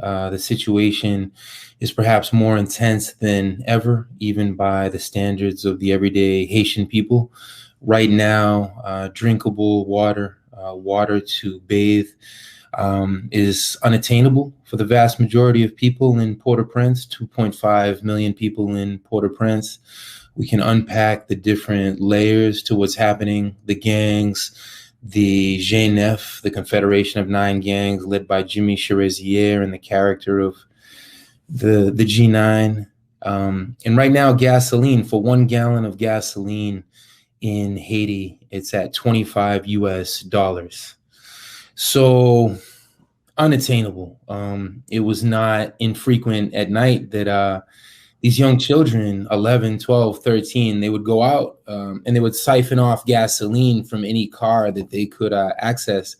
The situation is perhaps more intense than ever, even by the standards of the everyday Haitian people. Right now, drinkable water, water to bathe, is unattainable for the vast majority of people in Port-au-Prince, 2.5 million people in Port-au-Prince. We can unpack the different layers to what's happening, the gangs, the GNF, the Confederation of Nine Gangs, led by Jimmy Cherizier and the character of the G9. And right now, gasoline, for 1 gallon of gasoline in Haiti, it's at $25 US. So unattainable. It was not infrequent at night that these young children, 11, 12, 13, they would go out and they would siphon off gasoline from any car that they could access.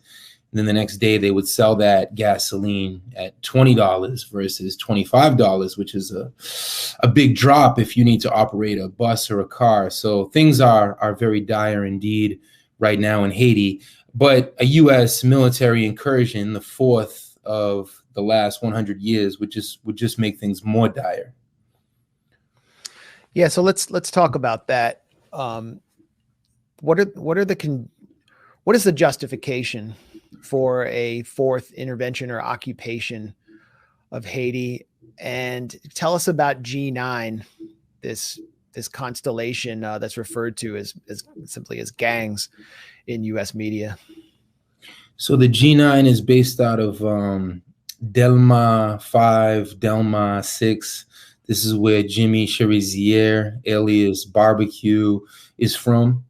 And then the next day they would sell that gasoline at $20 versus $25, which is a big drop if you need to operate a bus or a car. So things are very dire indeed right now in Haiti. But a U.S. military incursion, the fourth of the last 100 years, would just make things more dire. Yeah, so let's talk about that. What is the justification for a fourth intervention or occupation of Haiti? And tell us about G9, this constellation that's referred to as simply as gangs in U.S. media. So the G9 is based out of Delma 5, Delma 6. This is where Jimmy Cherizier, alias Barbecue, is from.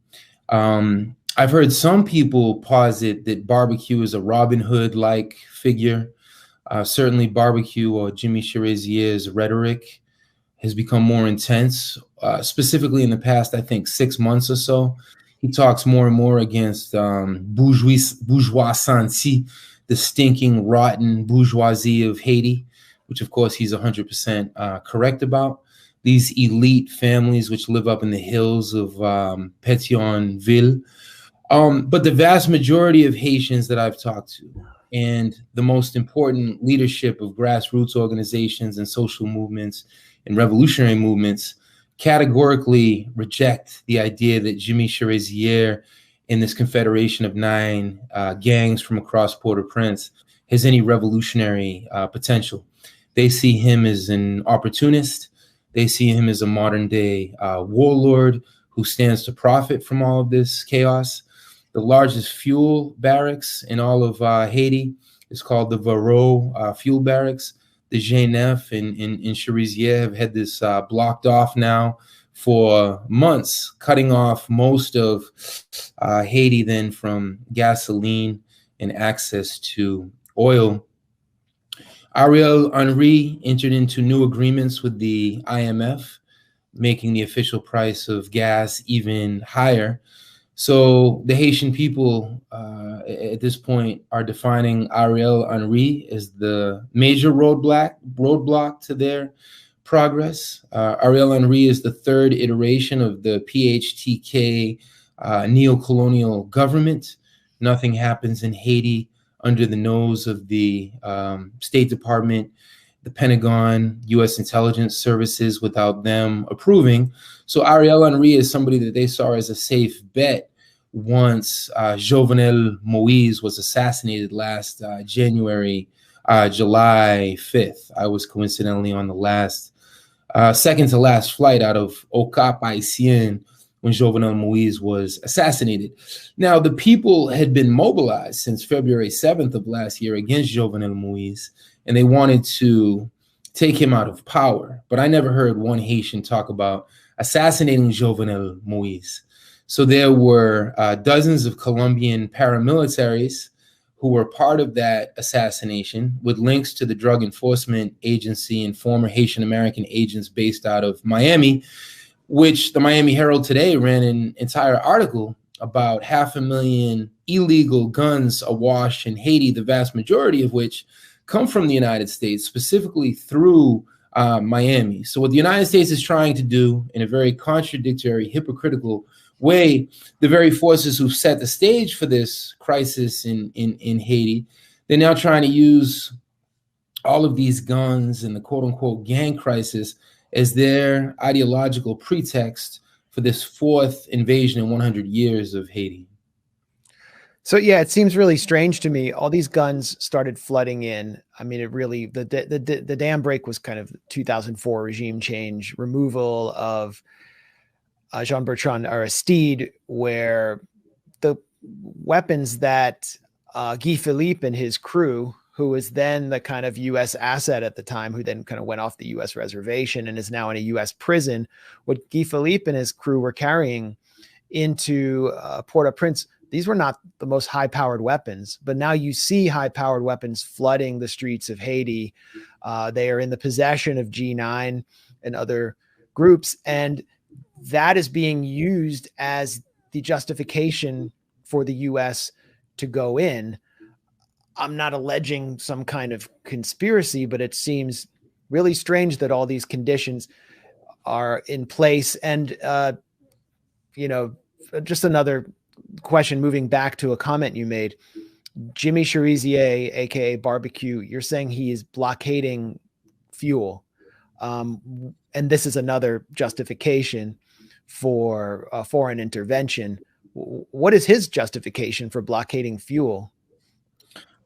I've heard some people posit that Barbecue is a Robin Hood-like figure. Certainly Barbecue or Jimmy Cherizier's rhetoric has become more intense, specifically in the past, I think, 6 months or so. He talks more and more against bourgeois santé, the stinking, rotten bourgeoisie of Haiti, which of course he's 100% correct about. These elite families which live up in the hills of Pétionville. But the vast majority of Haitians that I've talked to, and the most important leadership of grassroots organizations and social movements and revolutionary movements, categorically reject the idea that Jimmy Cherizier and this confederation of 9 gangs from across Port-au-Prince has any revolutionary potential. They see him as an opportunist. They see him as a modern day warlord who stands to profit from all of this chaos. The largest fuel barracks in all of Haiti is called the Varro Fuel Barracks. The GNF and Cherizier have had this blocked off now for months, cutting off most of Haiti then from gasoline and access to oil. Ariel Henry entered into new agreements with the IMF, making the official price of gas even higher. So the Haitian people at this point are defining Ariel Henry as the major roadblock to their progress. Ariel Henry is the third iteration of the PHTK neo-colonial government. Nothing happens in Haiti under the nose of the State Department, the Pentagon, U.S. intelligence services without them approving. So Ariel Henry is somebody that they saw as a safe bet once Jovenel Moïse was assassinated last July 5th. I was coincidentally on the last, second to last flight out of Cap Haitien when Jovenel Moïse was assassinated. Now, the people had been mobilized since February 7th of last year against Jovenel Moïse, and they wanted to take him out of power. But I never heard one Haitian talk about assassinating Jovenel Moïse. So there were dozens of Colombian paramilitaries who were part of that assassination with links to the Drug Enforcement Agency and former Haitian American agents based out of Miami, which the Miami Herald today ran an entire article about 500,000 illegal guns awash in Haiti, the vast majority of which come from the United States, specifically through Miami. So what the United States is trying to do in a very contradictory, hypocritical way, the very forces who set the stage for this crisis in Haiti, they're now trying to use all of these guns and the quote unquote gang crisis as their ideological pretext for this fourth invasion in 100 years of Haiti. So yeah, it seems really strange to me. All these guns started flooding in. I mean, it really the dam break was kind of 2004 regime change, removal of Jean-Bertrand Aristide, where the weapons that Guy Philippe and his crew, who was then the kind of U.S. asset at the time, who then kind of went off the U.S. reservation and is now in a U.S. prison, what Guy Philippe and his crew were carrying into Port-au-Prince, these were not the most high-powered weapons, but now you see high-powered weapons flooding the streets of Haiti. They are in the possession of G9 and other groups, and that is being used as the justification for the U.S. to go in. I'm not alleging some kind of conspiracy, but it seems really strange that all these conditions are in place. And, just another question, moving back to a comment you made, Jimmy Cherizier, aka Barbecue, you're saying he is blockading fuel. And this is another justification for foreign intervention. What is his justification for blockading fuel?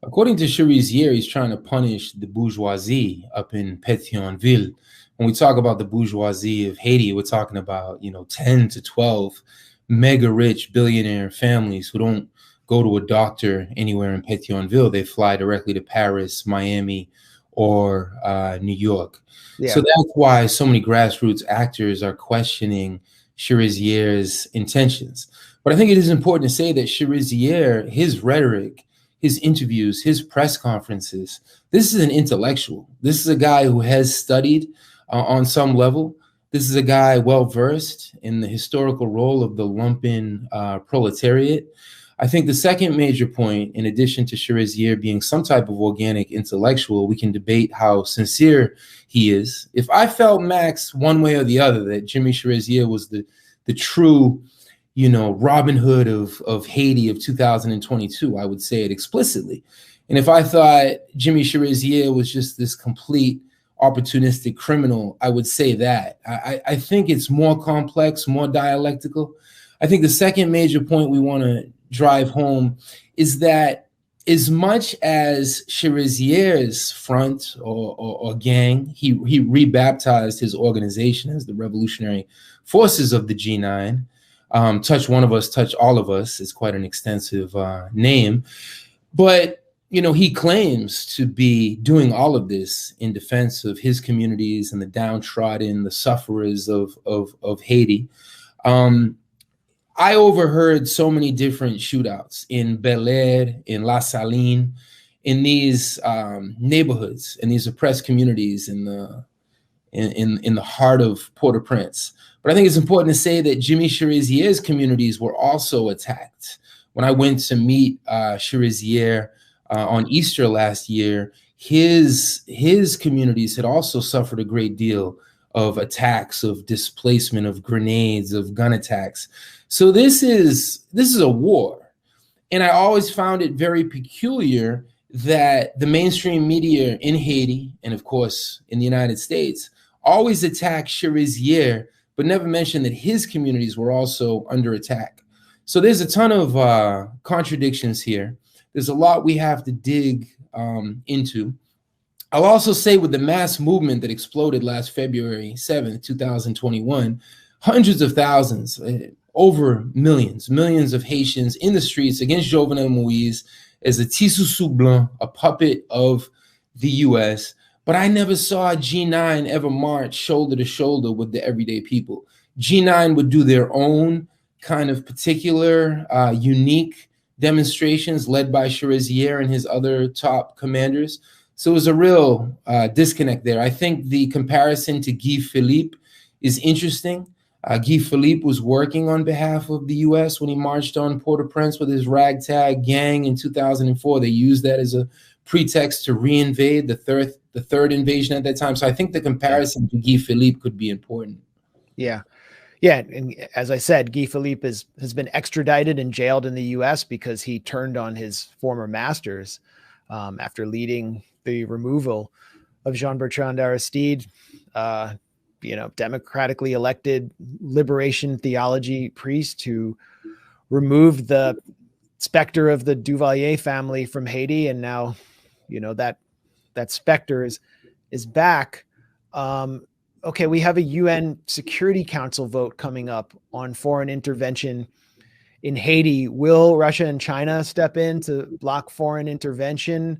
According to Cherizier, he's trying to punish the bourgeoisie up in Pétionville. When we talk about the bourgeoisie of Haiti, we're talking about, 10 to 12 mega rich billionaire families who don't go to a doctor anywhere in Pétionville. They fly directly to Paris, Miami, or New York. Yeah. So that's why so many grassroots actors are questioning Cherizier's intentions. But I think it is important to say that Cherizier, his rhetoric, his interviews, his press conferences, this is an intellectual. This is a guy who has studied on some level. This is a guy well-versed in the historical role of the lumpen proletariat. I think the second major point, in addition to Cherizier being some type of organic intellectual, we can debate how sincere he is. If I felt, Max, one way or the other, that Jimmy Cherizier was the true, Robin Hood of Haiti of 2022, I would say it explicitly. And if I thought Jimmy Cherizier was just this complete opportunistic criminal, I would say that. I think it's more complex, more dialectical. I think the second major point we want to drive home is that as much as Cherizier's front or gang, he rebaptized his organization as the Revolutionary Forces of the G9. Touch one of us, touch all of us is quite an extensive name. But he claims to be doing all of this in defense of his communities and the downtrodden, the sufferers of Haiti. I overheard so many different shootouts in Bel Air, in La Saline, in these neighborhoods, in these oppressed communities in the heart of Port-au-Prince. But I think it's important to say that Jimmy Cherizier's communities were also attacked. When I went to meet Cherizier on Easter last year, his communities had also suffered a great deal of attacks, of displacement, of grenades, of gun attacks. So this is a war. And I always found it very peculiar that the mainstream media in Haiti, and of course in the United States, always attack Cherizier, but never mention that his communities were also under attack. So there's a ton of contradictions here. There's a lot we have to dig into. I'll also say with the mass movement that exploded last February 7th, 2021, hundreds of thousands, over millions of Haitians in the streets against Jovenel Moïse as a tissu sous blanc, a puppet of the U.S., but I never saw G9 ever march shoulder to shoulder with the everyday people. G9 would do their own kind of particular, unique demonstrations led by Cherizier and his other top commanders. So it was a real disconnect there. I think the comparison to Guy Philippe is interesting. Guy Philippe was working on behalf of the U.S. when he marched on Port-au-Prince with his ragtag gang in 2004. They used that as a pretext to reinvade the third invasion at that time. So I think the comparison to Guy Philippe could be important. Yeah. Yeah. And as I said, Guy Philippe has been extradited and jailed in the U.S. because he turned on his former masters after leading the removal of Jean-Bertrand Aristide, democratically elected liberation theology priest who removed the specter of the Duvalier family from Haiti, and now, that specter is back. Okay, we have a UN Security Council vote coming up on foreign intervention in Haiti. Will Russia and China step in to block foreign intervention?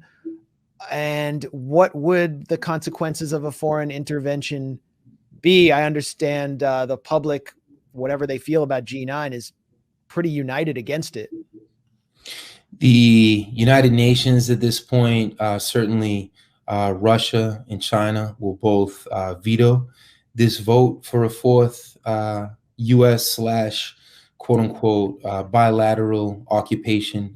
And what would the consequences of a foreign intervention be? I understand the public, whatever they feel about G9, is pretty united against it. The United Nations at this point, certainly Russia and China will both veto this vote for a fourth U.S. / quote unquote bilateral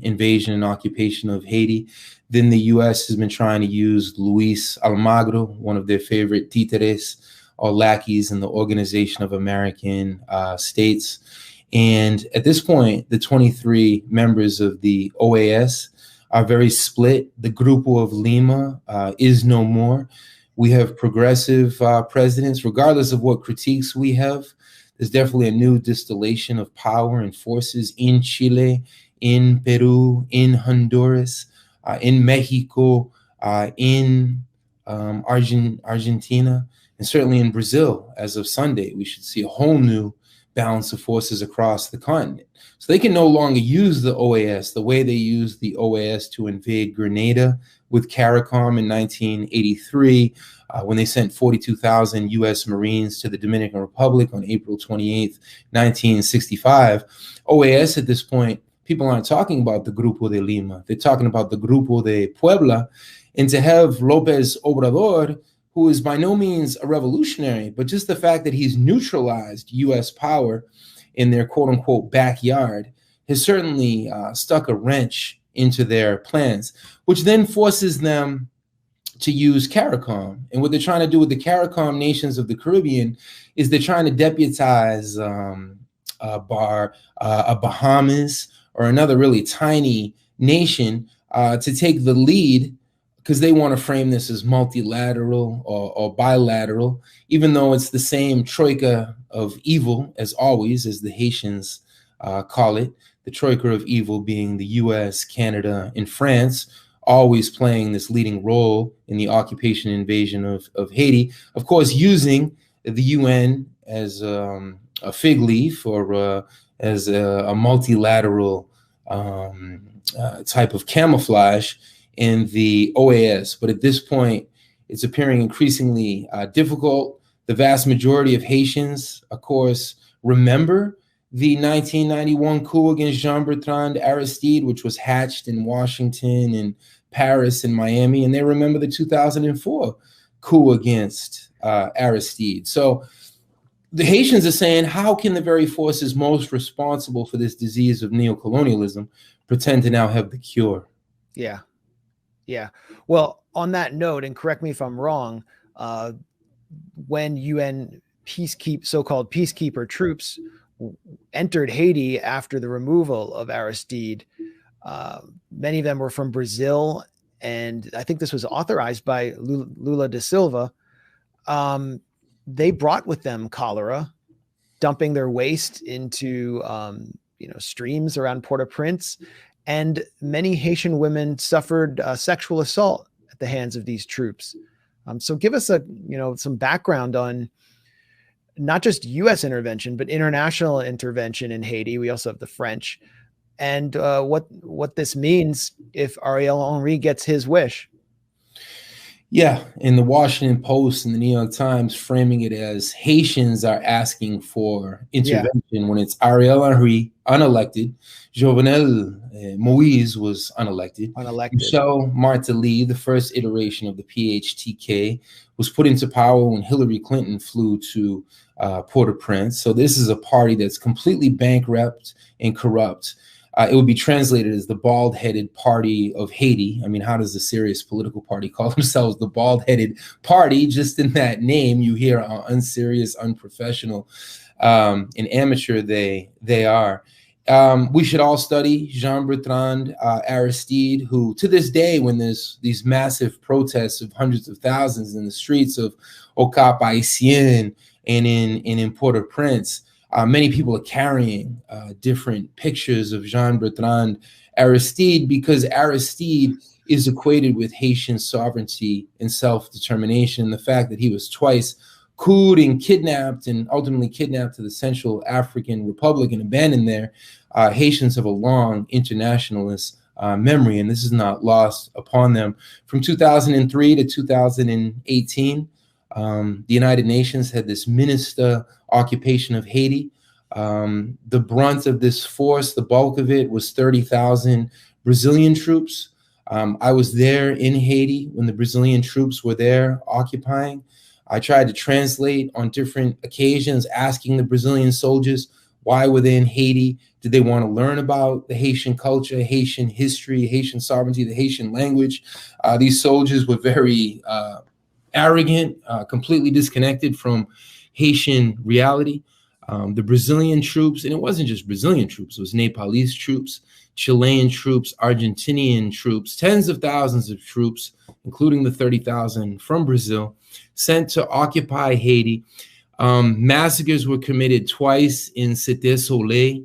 invasion and occupation of Haiti. Then the U.S. has been trying to use Luis Almagro, one of their favorite títeres or lackeys in the Organization of American States. And at this point, the 23 members of the OAS are very split. The Grupo of Lima is no more. We have progressive presidents, regardless of what critiques we have. There's definitely a new distillation of power and forces in Chile, in Peru, in Honduras, in Mexico, in Argentina, and certainly in Brazil. As of Sunday, we should see a whole new balance of forces across the continent. So they can no longer use the OAS the way they used the OAS to invade Grenada with CARICOM in 1983, when they sent 42,000 U.S. Marines to the Dominican Republic on April 28th, 1965. OAS at this point, people aren't talking about the Grupo de Lima. They're talking about the Grupo de Puebla. And to have López Obrador, who is by no means a revolutionary, but just the fact that he's neutralized U.S. power in their quote-unquote backyard has certainly stuck a wrench into their plans, which then forces them to use CARICOM. And what they're trying to do with the CARICOM nations of the Caribbean is they're trying to deputize Bahamas or another really tiny nation to take the lead, because they want to frame this as multilateral or bilateral, even though it's the same troika of evil, as always, as the Haitians call it, the troika of evil being the US, Canada, and France, always playing this leading role in the occupation and invasion of Haiti, of course, using the UN as a fig leaf or as a multilateral type of camouflage in the OAS. But at this point, it's appearing increasingly difficult. The vast majority of Haitians, of course, remember the 1991 coup against Jean-Bertrand Aristide, which was hatched in Washington and Paris and Miami, and they remember the 2004 coup against Aristide. So the Haitians are saying, how can the very forces most responsible for this disease of neocolonialism pretend to now have the cure? Yeah. Yeah. Well, on that note, and correct me if I'm wrong, when UN so-called peacekeeper troops entered Haiti after the removal of Aristide, many of them were from Brazil, and I think this was authorized by Lula da Silva. They brought with them cholera, dumping their waste into streams around Port-au-Prince, and many Haitian women suffered sexual assault at the hands of these troops. So give us some background on not just U.S. intervention, but international intervention in Haiti. We also have the French, and what this means if Ariel Henry gets his wish. Yeah, in the Washington Post and the New York Times framing it as Haitians are asking for intervention when it's Ariel Henry, unelected. Jovenel Moise was unelected. Michel Martelly, the first iteration of the PHTK, was put into power when Hillary Clinton flew to Port-au-Prince. So this is a party that's completely bankrupt and corrupt. It would be translated as the bald-headed party of Haiti. I mean, how does a serious political party call themselves the bald-headed party? Just in that name, you hear how unserious, unprofessional, and amateur they are. We should all study Jean-Bertrand Aristide, who to this day, when there's these massive protests of hundreds of thousands in the streets of Cap Haitien and in Port-au-Prince, many people are carrying different pictures of Jean-Bertrand Aristide, because Aristide is equated with Haitian sovereignty and self-determination. The fact that he was twice couped and kidnapped, and ultimately kidnapped to the Central African Republic and abandoned there. Haitians have a long internationalist memory, and this is not lost upon them. From 2003 to 2018, the United Nations had this minister occupation of Haiti. The brunt of this force, the bulk of it, was 30,000 Brazilian troops. I was there in Haiti when the Brazilian troops were there occupying. I tried to translate on different occasions, asking the Brazilian soldiers, why were they in Haiti? Did they want to learn about the Haitian culture, Haitian history, Haitian sovereignty, the Haitian language? These soldiers were very arrogant, completely disconnected from Haitian reality. The Brazilian troops, and it wasn't just Brazilian troops, it was Nepalese troops, Chilean troops, Argentinian troops, tens of thousands of troops, including the 30,000 from Brazil, sent to occupy Haiti. Massacres were committed twice in Cité Soleil.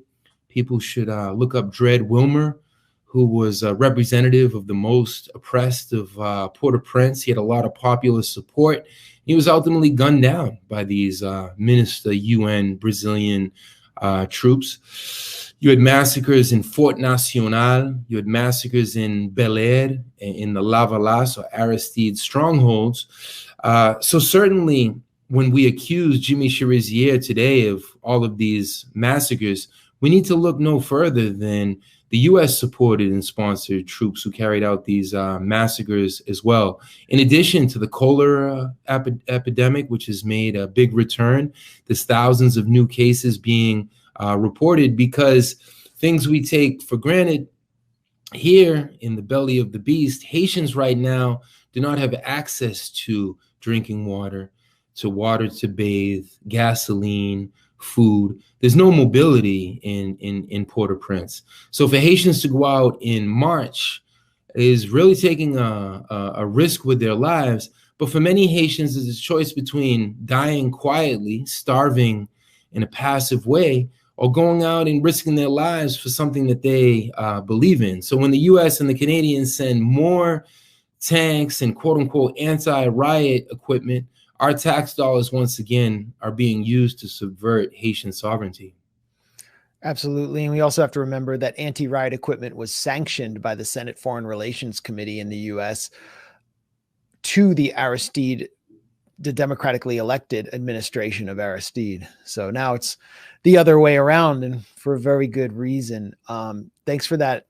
People should look up Dred Wilmer, who was a representative of the most oppressed of Port-au-Prince. He had a lot of popular support. He was ultimately gunned down by these Minister UN Brazilian troops. You had massacres in Fort Nacional. You had massacres in Bel Air, in the Lavalas or Aristide strongholds. So certainly when we accuse Jimmy Cherizier today of all of these massacres, we need to look no further than the U.S. supported and sponsored troops who carried out these massacres as well. In addition to the cholera epidemic, which has made a big return, there's thousands of new cases being reported because things we take for granted here in the belly of the beast, Haitians right now do not have access to drinking water, to bathe, gasoline, food. There's no mobility in Port-au-Prince. So for Haitians to go out in March is really taking a risk with their lives. But for many Haitians, there's a choice between dying quietly, starving in a passive way, or going out and risking their lives for something that they believe in. So when the US and the Canadians send more tanks and quote unquote anti-riot equipment, our tax dollars once again are being used to subvert Haitian sovereignty. Absolutely. And we also have to remember that anti-riot equipment was sanctioned by the Senate Foreign Relations Committee in the US to the Aristide, the democratically elected administration of Aristide. So now it's the other way around, and for a very good reason. Thanks for that